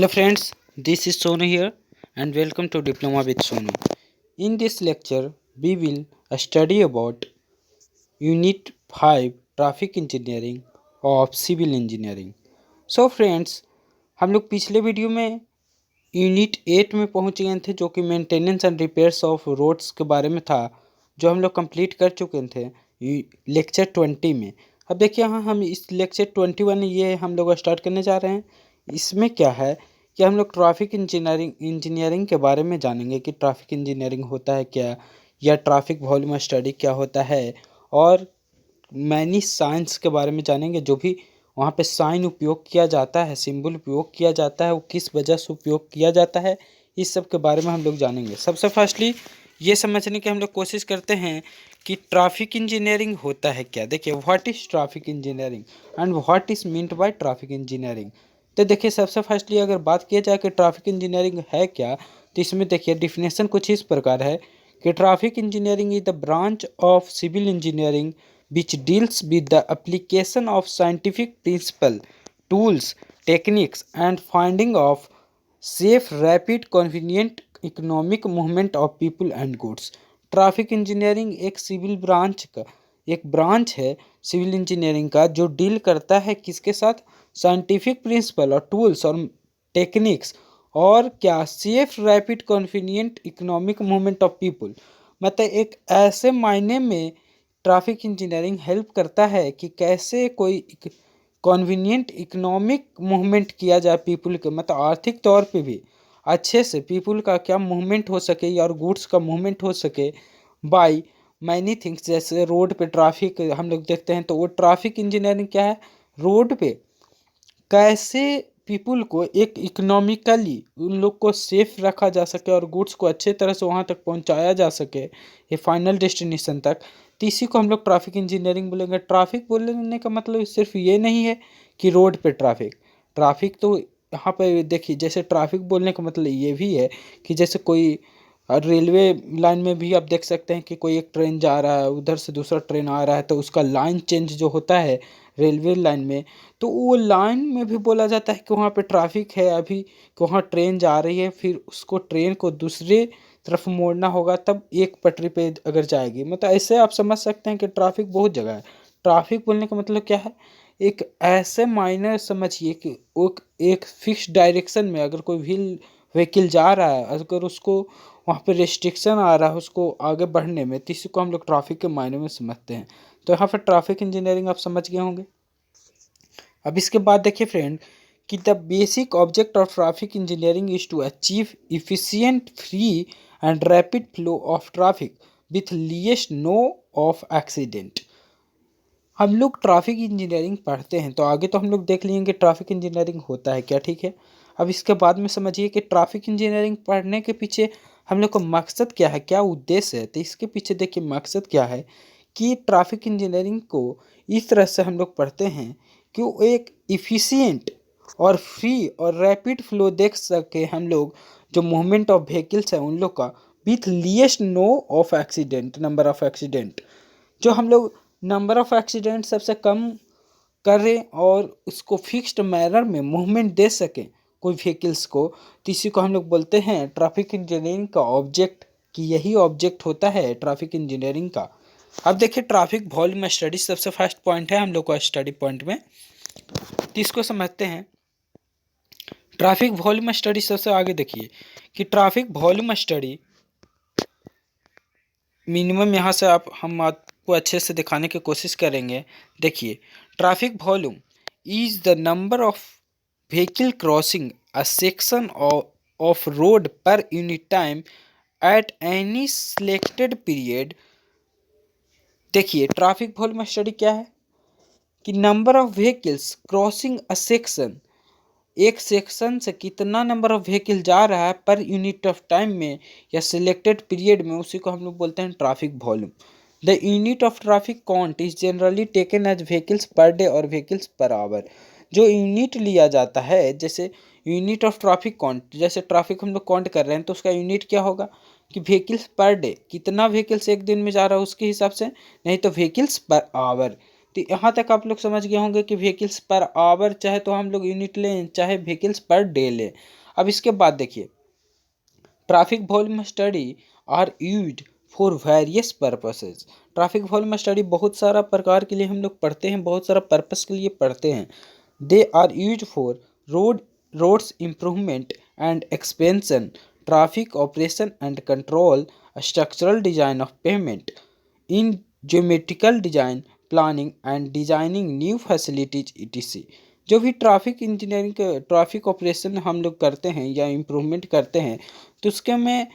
Hello friends, this is Sonu here and welcome to Diploma with Sonu. In this lecture, we will study about Unit 5 Traffic Engineering of Civil Engineering. So friends, हम लोग पिछले video में unit 8 में पहुंच गए थे जो कि maintenance and repairs of roads के बारे में था, जो हम लोग कंप्लीट कर चुके थे लेक्चर 20 में। अब देखिए यहाँ हम इस लेक्चर 21 ये हम लोग स्टार्ट करने जा रहे हैं। इसमें क्या है कि हम लोग ट्रैफिक इंजीनियरिंग के बारे में जानेंगे कि ट्रैफिक इंजीनियरिंग होता है क्या, या ट्रैफिक वॉल्यूम स्टडी क्या होता है, और मैनी साइंस के बारे में जानेंगे। जो भी वहाँ पे साइन उपयोग किया जाता है, सिंबल उपयोग किया जाता है, वो किस वजह से उपयोग किया जाता है, इस सब के बारे में हम लोग जानेंगे। सबसे फर्स्टली ये समझने की हम लोग कोशिश करते हैं कि ट्रैफिक इंजीनियरिंग होता है क्या। देखिए, what is traffic engineering and what is meant by traffic engineering. तो देखिए, सबसे फर्स्टली अगर बात किया जाए कि ट्रैफिक इंजीनियरिंग है क्या, तो इसमें देखिए डिफिनेशन कुछ इस प्रकार है कि traffic engineering is the branch of civil engineering which deals with the application of scientific principle, tools, techniques and finding of safe, rapid, convenient economic movement of people and goods. Traffic engineering एक civil branch का एक branch है civil engineering का, जो deal करता है किसके साथ, साइंटिफिक प्रिंसिपल और टूल्स और टेक्निक्स, और क्या, safe, rapid, convenient economic movement of people. मतलब एक ऐसे मायने में ट्रैफिक इंजीनियरिंग हेल्प करता है कि कैसे कोई कन्वीनियंट इकोनॉमिक मूवमेंट किया जाए पीपल के, मतलब आर्थिक तौर पे भी अच्छे से पीपल का क्या मूवमेंट हो सके और गुड्स का मूवमेंट हो सके बाय मैनी थिंग्स। जैसे रोड पे ट्रैफिक हम लोग देखते हैं, तो वो ट्रैफिक इंजीनियरिंग क्या है, रोड पे कैसे पीपल को एक इकोनॉमिकली उन लोग को सेफ रखा जा सके और गुड्स को अच्छे तरह से वहाँ तक पहुँचाया जा सके ये फाइनल डेस्टिनेशन तक। तो इसी को हम लोग ट्रैफिक इंजीनियरिंग बोलेंगे। ट्रैफिक बोलने का मतलब सिर्फ ये नहीं है कि रोड पे ट्रैफिक ट्रैफिक तो यहाँ पे देखिए, जैसे ट्रैफिक बोलने का मतलब ये भी है कि जैसे कोई रेलवे लाइन में भी आप देख सकते हैं कि कोई एक ट्रेन जा रहा है, उधर से दूसरा ट्रेन आ रहा है, तो उसका लाइन चेंज जो होता है रेलवे लाइन में, तो वो लाइन में भी बोला जाता है कि वहाँ पे ट्रैफिक है अभी, कि वहाँ ट्रेन जा रही है, फिर उसको ट्रेन को दूसरे तरफ मोड़ना होगा तब एक पटरी पे अगर जाएगी। मतलब ऐसे आप समझ सकते हैं कि ट्रैफिक बहुत जगह है। ट्रैफिक बोलने का मतलब क्या है, एक ऐसे मायने समझिए कि एक फिक्स डायरेक्शन में अगर कोई व्हीकल जा रहा है, अगर उसको वहाँ पे रेस्ट्रिक्शन आ रहा है उसको आगे बढ़ने में, तो इसी को हम लोग ट्रैफिक के मायने में समझते हैं। तो यहाँ पर ट्रैफिक इंजीनियरिंग आप समझ गए होंगे। अब इसके बाद देखिए फ्रेंड कि the basic object of traffic engineering is to achieve efficient, free and rapid flow of traffic with least no of accident. हम लोग ट्रैफिक इंजीनियरिंग पढ़ते हैं तो आगे तो हम लोग देख लेंगे ट्रैफिक इंजीनियरिंग होता है क्या, ठीक है। अब इसके बाद में समझिए कि ट्रैफिक इंजीनियरिंग पढ़ने के पीछे हम लोग का मकसद क्या है, क्या उद्देश्य है। तो इसके पीछे देखिए मकसद क्या है कि ट्रैफिक इंजीनियरिंग को इस तरह से हम लोग पढ़ते हैं कि वो एक इफ़िशिएंट और फ्री और रैपिड फ्लो देख सके हम लोग, जो मूवमेंट ऑफ व्हीकल्स है उन लोग का, with least no of accident, number of accident, जो हम लोग नंबर ऑफ एक्सीडेंट सबसे कम करें और उसको फिक्स्ड मैनर में मूवमेंट दे सकें कोई व्हीकल्स को। तो इसी को हम लोग बोलते हैं ट्रैफिक इंजीनियरिंग का ऑब्जेक्ट, कि यही ऑब्जेक्ट होता है ट्रैफिक इंजीनियरिंग का। अब देखिए ट्रैफिक वॉल्यूम स्टडी सबसे फर्स्ट पॉइंट है हम लोग का स्टडी पॉइंट में, तो इसको समझते हैं। ट्रैफिक वॉल्यूम स्टडी सबसे आगे देखिए कि ट्रैफिक वॉल्यूम स्टडी मिनिमम यहाँ से हम आपको अच्छे से दिखाने की कोशिश करेंगे। देखिए, traffic volume is the number of vehicle crossing a section of road per unit time at any selected period. देखिए, ट्रैफिक वॉल्यूम स्टडी क्या है कि number of vehicles crossing a section, एक सेक्शन से कितना नंबर ऑफ व्हीकल जा रहा है पर यूनिट ऑफ टाइम में या सिलेक्टेड पीरियड में, उसी को हम लोग बोलते हैं traffic volume. The unit of traffic count is generally taken as vehicles per day और व्हीकल्स पर आवर। जो यूनिट लिया जाता है, जैसे यूनिट ऑफ ट्रैफिक काउंट, जैसे ट्रैफिक हम लोग काउंट कर रहे हैं तो उसका यूनिट क्या होगा कि व्हीकल्स पर डे, कितना व्हीकल्स एक दिन में जा रहा है उसके हिसाब से, नहीं तो व्हीकल्स पर आवर, तो यहाँ तक आप लोग समझ गए होंगे कि व्हीकल्स पर आवर चाहे तो हम लोग यूनिट लें, चाहे व्हीकल्स पर डे लें। अब इसके बाद देखिए, traffic volume study are used for various purposes. Traffic volume study बहुत सारा प्रकार के लिए हम लोग पढ़ते हैं, बहुत सारा पर्पस के लिए पढ़ते हैं। They are used for roads improvement and expansion, traffic operation and control, structural design of payment, in geometrical design, planning and designing new facilities etc। जो भी ट्रैफिक इंजीनियरिंग ट्रैफिक ऑपरेशन हम लोग करते हैं या इम्प्रूवमेंट करते हैं, तो उसके में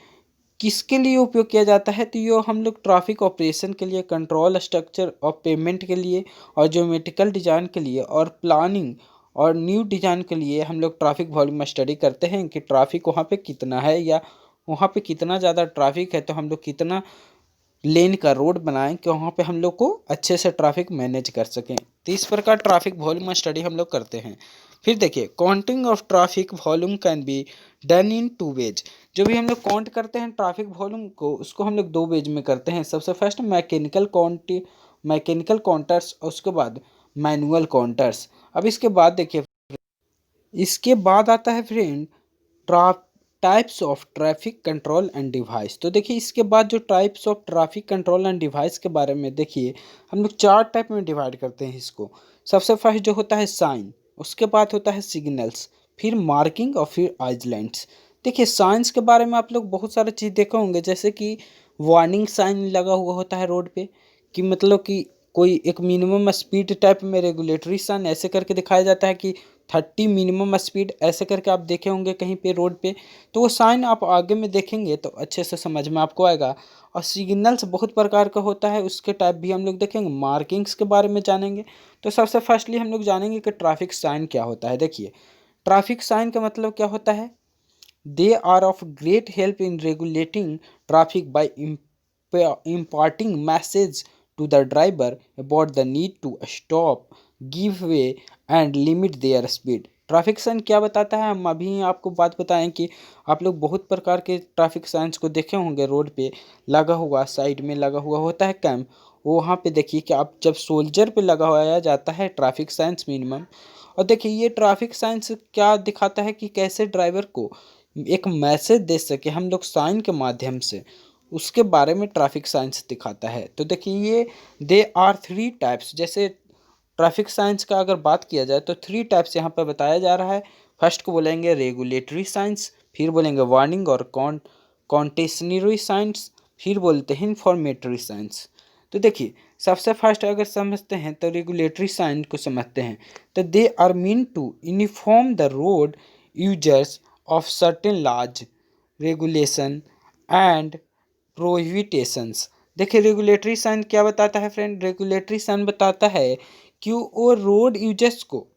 किसके लिए उपयोग किया जाता है, तो ये हम लोग ट्रैफिक ऑपरेशन के लिए, कंट्रोल स्ट्रक्चर ऑफ पेमेंट के लिए, और ज्योमेट्रिकल डिजाइन के लिए, और प्लानिंग और न्यू डिजाइन के लिए हम लोग ट्रैफिक वॉल्यूम स्टडी करते हैं कि ट्रैफिक वहाँ पे कितना है, या वहाँ पे कितना ज़्यादा ट्रैफिक है तो हम लोग कितना लेन का रोड बनाएं कि वहाँ पे हम लोग को अच्छे से ट्रैफिक मैनेज कर सकें। तो इस प्रकार ट्रैफिक वॉल्यूम स्टडी हम लोग करते हैं। फिर देखिए, counting of traffic volume can be done in 2 ways. जो भी हम लोग काउंट करते हैं ट्रैफिक वॉल्यूम को, उसको हम लोग 2 वेज में करते हैं। सबसे फर्स्ट मैकेनिकल काउंटर्स, और उसके बाद मैनुअल काउंटर्स। अब इसके बाद देखिए, इसके बाद आता है friend types of traffic control and device. तो देखिए, इसके बाद जो types of traffic control and device के बारे में देखिए, हम लोग 4 टाइप में डिवाइड करते हैं इसको। सबसे फर्स्ट जो होता है साइन, उसके बाद होता है सिग्नल्स, फिर मार्किंग और फिर आइलैंड्स। देखिए, साइंस के बारे में आप लोग बहुत सारे चीज़ देखे होंगे, जैसे कि वार्निंग साइन लगा हुआ होता है रोड पे, कि मतलब कि कोई एक मिनिमम स्पीड टाइप में रेगुलेटरी साइन ऐसे करके दिखाया जाता है कि 30 मिनिमम स्पीड, ऐसे करके आप देखे होंगे कहीं पे रोड पे। तो वो साइन आप आगे में देखेंगे तो अच्छे से समझ में आपको आएगा। और सिग्नल्स बहुत प्रकार का होता है, उसके टाइप भी हम लोग देखेंगे। मार्किंग्स के बारे में जानेंगे, तो सबसे फर्स्टली हम लोग जानेंगे कि ट्रैफिक साइन क्या होता है। देखिए, ट्रैफिक साइन का मतलब क्या होता है, they are of great help in regulating traffic by imparting message to the driver about the need to stop, give way and limit their speed। Traffic sign क्या बताता है, हम अभी आपको बात बताएं कि आप लोग बहुत प्रकार के ट्रैफिक साइंस को देखे होंगे। रोड पे लगा हुआ, साइड में लगा हुआ होता है कैंप, वहाँ पे देखिए कि आप जब सोल्जर पे लगा हुआ जाता है ट्रैफिक साइंस मिनिमम। और देखिए, ये ट्रैफिक साइंस क्या दिखाता है कि कैसे ड्राइवर को एक मैसेज दे सके हम लोग साइन के माध्यम से, उसके बारे में ट्रैफिक साइंस दिखाता है। तो देखिए, ये दे आर 3 टाइप्स। जैसे ट्रैफिक साइंस का अगर बात किया जाए तो 3 टाइप्स यहाँ पर बताया जा रहा है। फर्स्ट को बोलेंगे रेगुलेटरी साइंस, फिर बोलेंगे वार्निंग और कॉन्टेशनरी साइंस, फिर बोलते हैं इंफॉर्मेटरी साइंस। तो देखिए, सबसे फर्स्ट अगर समझते हैं तो रेगुलेटरी साइन को समझते हैं। तो they are meant to inform the road users of certain laws, regulation and prohibitions. देखिए, रेगुलेटरी साइन क्या बताता है फ्रेंड, रेगुलेटरी साइन बताता है कि वो रोड यूजर्स को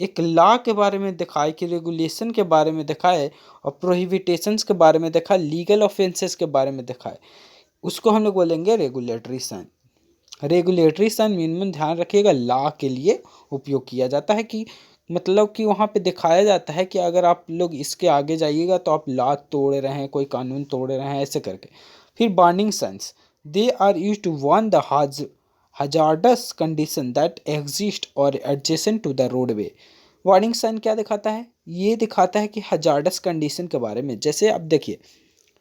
एक लॉ के बारे में दिखाए, कि रेगुलेशन के बारे में दिखाए, और प्रोहिबिटेशंस के बारे में दिखाए, लीगल ऑफेंसेस के बारे में दिखाए, उसको हम लोग बोलेंगे regulatory sign. Regulatory sign minimum ध्यान रखिएगा, लॉ के लिए उपयोग किया जाता है, कि मतलब कि वहाँ पे दिखाया जाता है कि अगर आप लोग इसके आगे जाइएगा तो आप लॉ तोड़ रहे हैं, कोई कानून तोड़ रहे हैं, ऐसे करके। फिर warning signs, they are use to warn the hazardous condition that exist or adjacent to the roadway। Warning sign क्या दिखाता है, ये दिखाता है कि हजार्डस कंडीशन के बारे में। जैसे आप देखिए,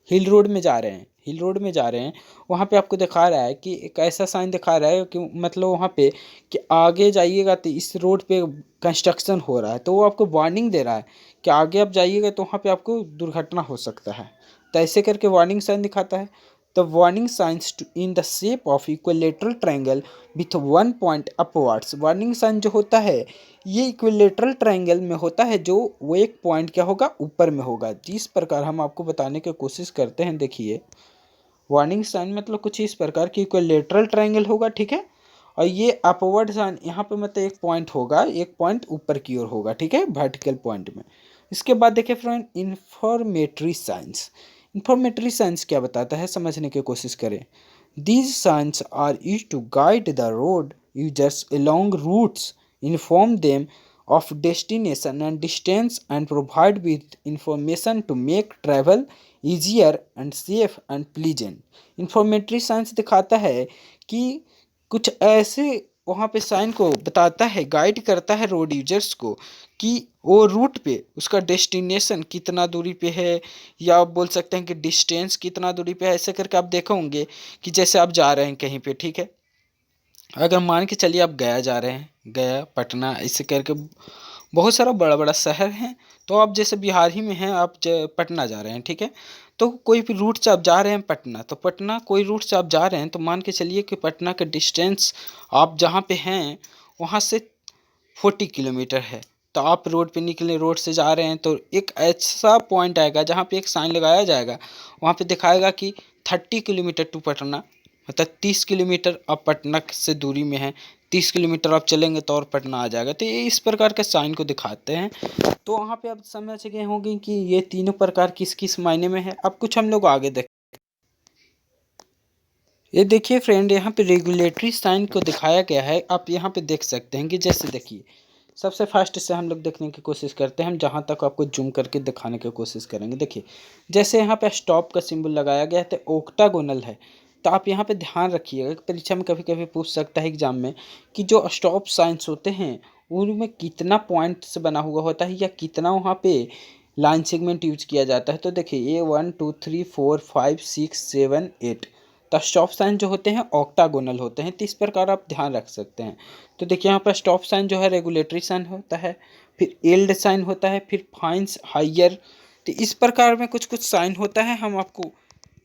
हिल रोड में जा रहे हैं, वहाँ पे आपको दिखा रहा है कि एक ऐसा साइन दिखा रहा है कि मतलब वहाँ पे कि आगे जाइएगा तो इस रोड पे कंस्ट्रक्शन हो रहा है, तो वो आपको वार्निंग दे रहा है कि आगे आप जाइएगा तो वहाँ पे आपको दुर्घटना हो सकता है। तो ऐसे करके वार्निंग साइन दिखाता है। The warning signs in the shape of equilateral triangle with 1 point upwards. Warning sign जो होता है ये इक्विलेटरल ट्रायंगल में होता है, जो वो एक पॉइंट क्या होगा, ऊपर में होगा। जिस प्रकार हम आपको बताने की कोशिश करते हैं, देखिए, वार्निंग साइन मतलब कुछ इस प्रकार की इक्विलेटरल ट्रायंगल होगा, ठीक है, और ये अपवर्ड साइन यहाँ पे मतलब एक पॉइंट होगा, एक पॉइंट ऊपर की ओर होगा, ठीक है, वर्टिकल पॉइंट में। इसके बाद देखिए friend, informatory signs. Informatory signs क्या बताता है, समझने की कोशिश करें। These signs are use to guide the road users along routes, inform them of destination and distance and provide with information to make travel easier and safe and pleasant। Informatory science दिखाता है कि कुछ ऐसे वहाँ पे sign को बताता है, गाइड करता है रोड यूजर्स को कि वो रूट पे उसका डेस्टिनेशन कितना दूरी पे है, या आप बोल सकते हैं कि डिस्टेंस कितना दूरी पे है। ऐसे करके आप देखोगे कि जैसे आप जा रहे हैं कहीं पे, ठीक है, अगर मान के चलिए आप गया जा रहे हैं, गया पटना ऐसे करके बहुत सारा बड़ा बड़ा शहर है, तो आप जैसे बिहार ही में हैं, आप पटना जा रहे हैं, ठीक है, तो कोई भी रूट से आप जा रहे हैं पटना, तो पटना कोई रूट से आप जा रहे हैं, तो मान के चलिए कि पटना का डिस्टेंस आप जहाँ पे हैं वहाँ से 40 किलोमीटर है। तो आप रोड पे निकले, रोड से जा रहे हैं, तो एक ऐसा पॉइंट आएगा जहाँ पे एक साइन लगाया जाएगा, वहाँ पे दिखाएगा कि 30 किलोमीटर टू पटना, मतलब 30 किलोमीटर आप पटना से दूरी में है, 30 किलोमीटर आप चलेंगे तो और पटना आ जाएगा। तो ये इस प्रकार के साइन को दिखाते हैं। तो वहाँ पे आप समझ गए होंगे कि ये तीनों प्रकार किस किस मायने में है। अब कुछ हम लोग आगे देख, ये देखिए फ्रेंड, यहाँ पे रेगुलेटरी साइन को दिखाया गया है। आप यहाँ पे देख सकते हैं कि जैसे देखिए, सबसे फर्स्ट से हम लोग देखने की कोशिश करते हैं, हम जहाँ तक आपको जूम करके दिखाने की कोशिश करेंगे। देखिए जैसे यहाँ पे स्टॉप का सिंबल लगाया गया है, तो ओक्टागोनल है। तो आप यहाँ पे ध्यान रखिएगा, परीक्षा में कभी कभी पूछ सकता है एग्जाम में कि जो स्टॉप साइंस होते हैं उनमें कितना पॉइंट से बना हुआ होता है, या कितना वहाँ पे लाइन सेगमेंट यूज किया जाता है। तो देखिए, ये 1 2 3 4 5 6 7 8, तो स्टॉप साइन जो होते हैं ऑक्टागोनल होते हैं। तो इस प्रकार आप ध्यान रख सकते हैं। तो देखिए यहाँ पर स्टॉप साइन जो है रेगुलेटरी साइन होता है, फिर एल्ड साइन होता है, फिर फाइन्स हाइयर। तो इस प्रकार में कुछ कुछ साइन होता है, हम आपको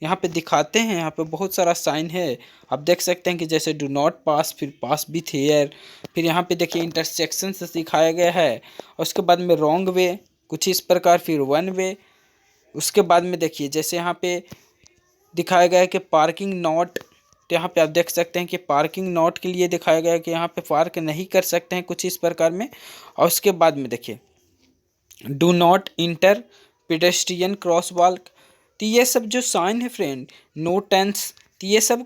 यहाँ पे दिखाते हैं। यहाँ पे बहुत सारा साइन है, आप देख सकते हैं कि जैसे डू नॉट पास, फिर पास विथ हेयर, फिर यहाँ पे देखिए इंटरसेक्शन से दिखाया गया है, और उसके बाद में रॉन्ग वे कुछ इस प्रकार, फिर वन वे। उसके बाद में देखिए जैसे यहाँ पे दिखाया गया है कि पार्किंग नॉट, तो यहाँ पे आप देख सकते हैं कि पार्किंग नॉट के लिए दिखाया गया है कि यहाँ पे पार्क नहीं कर सकते हैं कुछ इस प्रकार में। और उसके बाद में देखिए do not inter pedestrian cross walk. तो ये सब जो साइन है फ्रेंड, नो टेंस, तो ये सब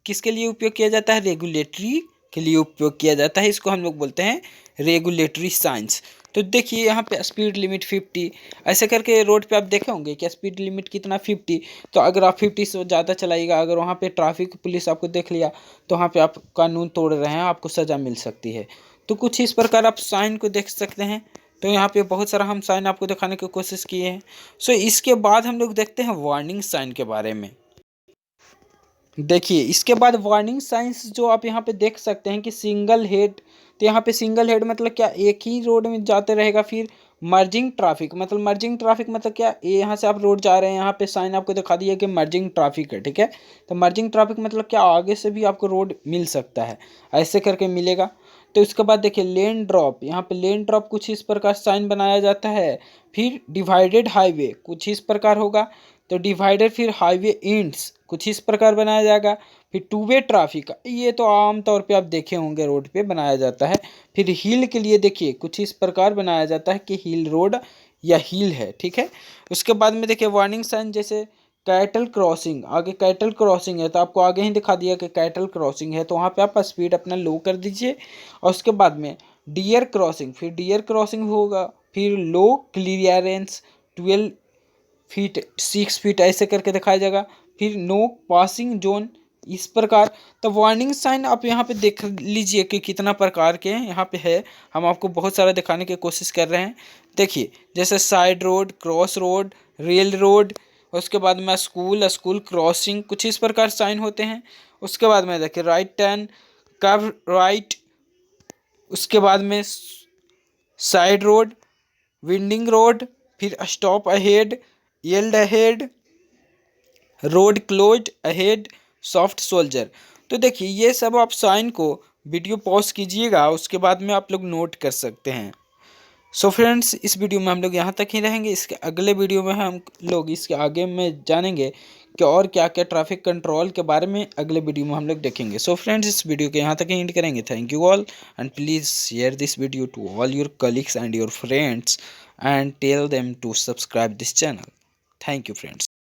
किसके लिए उपयोग किया जाता है? रेगुलेटरी के लिए उपयोग किया जाता है। इसको हम लोग बोलते हैं रेगुलेटरी साइंस। तो देखिए यहाँ पे स्पीड लिमिट 50, ऐसे करके रोड पे आप देखे होंगे कि स्पीड लिमिट कितना 50। तो अगर आप 50 से ज़्यादा चलाइएगा, अगर वहाँ पे ट्रैफिक पुलिस आपको देख लिया, तो वहाँ पे आप कानून तोड़ रहे हैं, आपको सज़ा मिल सकती है। तो कुछ इस प्रकार आप साइन को देख सकते हैं। तो यहाँ पे बहुत सारा हम साइन आपको दिखाने की कोशिश किए हैं। सो इसके बाद हम लोग देखते हैं वार्निंग साइन के बारे में। देखिए इसके बाद वार्निंग साइंस जो आप यहाँ पे देख सकते हैं कि सिंगल हेड, तो यहाँ पे सिंगल हेड मतलब क्या, एक ही रोड में जाते रहेगा। फिर मर्जिंग ट्रैफिक, मतलब मर्जिंग ट्रैफिक मतलब क्या, ये यहाँ से आप रोड जा रहे हैं, यहाँ पे साइन आपको दिखा दिया कि मर्जिंग ट्रैफिक है, ठीक है। तो मर्जिंग ट्रैफिक मतलब क्या, आगे से भी आपको रोड मिल सकता है, ऐसे करके मिलेगा। तो इसके बाद देखिए लेन ड्रॉप, यहाँ पे लेन ड्रॉप कुछ इस प्रकार साइन बनाया जाता है। फिर डिवाइडेड हाईवे कुछ इस प्रकार होगा। तो डिवाइडर फिर हाईवे एंड्स कुछ इस प्रकार बनाया जाएगा। फिर टू वे ट्रैफिक, ये तो आम तौर पे आप देखे होंगे रोड पे बनाया जाता है। फिर हिल के लिए देखिए कुछ इस प्रकार बनाया जाता है कि हिल रोड या हिल है, ठीक है। उसके बाद में देखिए वार्निंग साइन, जैसे कैटल क्रॉसिंग, आगे कैटल क्रॉसिंग है तो आपको आगे ही दिखा दिया कि कैटल क्रॉसिंग है, तो वहाँ पे आप स्पीड अपना लो कर दीजिए। और उसके बाद में डियर क्रॉसिंग, फिर डियर क्रॉसिंग होगा, फिर लो क्लियरेंस 12 फीट 6 फीट ऐसे करके दिखाया जाएगा। फिर नो पासिंग जोन, इस प्रकार। तो वार्निंग साइन आप यहाँ पे देख लीजिए कि कितना प्रकार के यहाँ पे है, हम आपको बहुत सारा दिखाने की कोशिश कर रहे हैं। देखिए जैसे side road, cross road, rail road, उसके बाद में स्कूल, स्कूल क्रॉसिंग, कुछ इस प्रकार साइन होते हैं। उसके बाद में देखिए राइट टर्न, कर्व राइट, उसके बाद में साइड रोड, विंडिंग रोड, फिर stop ahead, yield ahead, road closed ahead, soft shoulder. तो देखिए ये सब आप साइन को वीडियो पॉज कीजिएगा, उसके बाद में आप लोग नोट कर सकते हैं। सो फ्रेंड्स, इस वीडियो में हम लोग यहाँ तक ही रहेंगे। इसके अगले वीडियो में हम लोग इसके आगे में जानेंगे कि और क्या क्या ट्रैफिक कंट्रोल के बारे में अगले वीडियो में हम लोग देखेंगे। सो फ्रेंड्स, इस वीडियो के यहाँ तक ही एंड करेंगे। Thank you all, and please share this video to all your colleagues and your friends, and tell them to subscribe this channel. Thank you friends.